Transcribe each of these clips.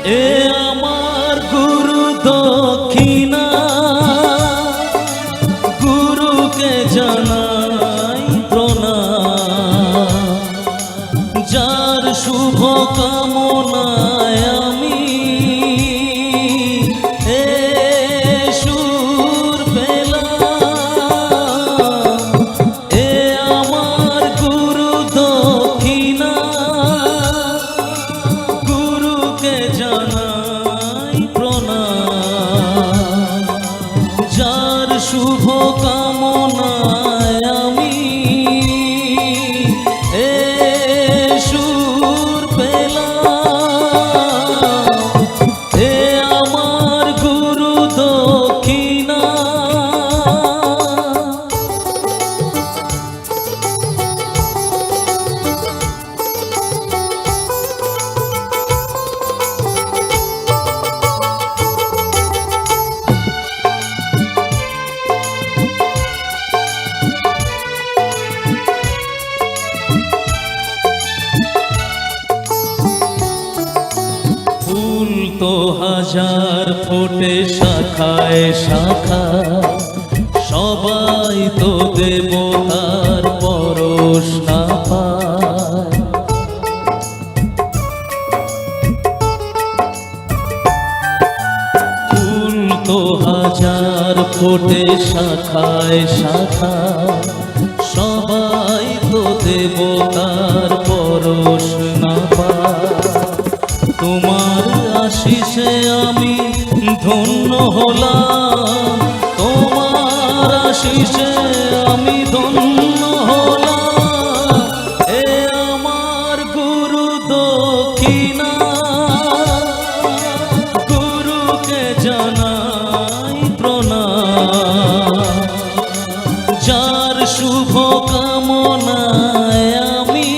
এ আমার গুরু দক্ষিণা, গুরুকে জানাই প্রণাম। যার শুভ কামনায় আমি এ সুর পেলাম। এ আমার গুরু দক্ষিণা, গুরুকে জানাই প্রণাম। যার শুভ কামনায় আমি এ সুর পেলাম। এ আমার গুরু দক্ষিণা। ফুল তো হাজার ফোটে শাখায় শাখা, সবাই তো দেবতার পরশ না পায়। ফুল তো হাজার ফোটে শাখায় শাখা, সবাই তো দেবতার পরশ না পায়। তোমার আশিসে আমি ধন্য হলাম, তোমার আশিসে আমি ধন্য হলাম। এ আমার গুরু দক্ষিণা, গুরুকে জানাই প্রণাম। যার শুভ কামনায় আমি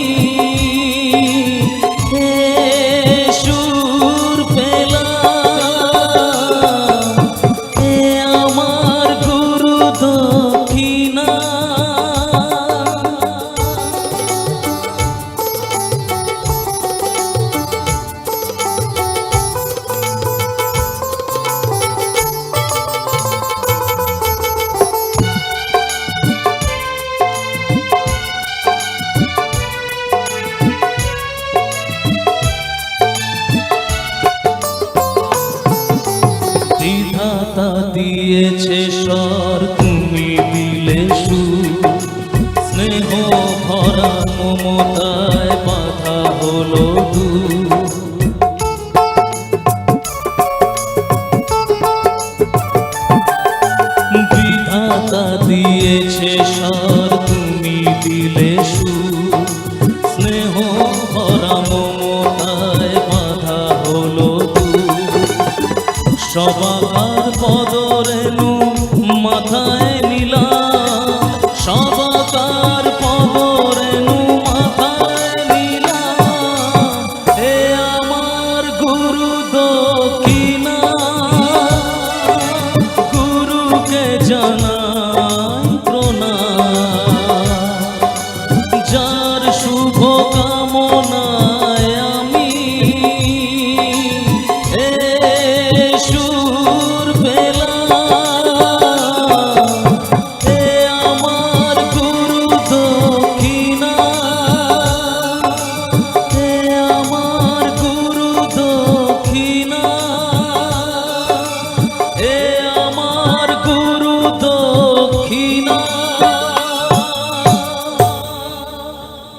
সুর পেলাম। এ আমার গুরু দক্ষিণা। বিধাতা দিয়েছে স্বর, তুমি দিলে সুর। স্নেহ ভরা মমতায় বাধা হলো দূর। বিধাতা দিয়েছে স্বর, তুমি দিলে সুর। স্নেহ ভরা মমতায় বাধা হলো দূর। সবাকার পদরেণু মাথায় নিলাম, সবাকার পদরেণু মাথায় নিলাম। এ আমার গুরু দক্ষিণা, গুরুকে জানাই প্রণাম। যার শুভ কামনা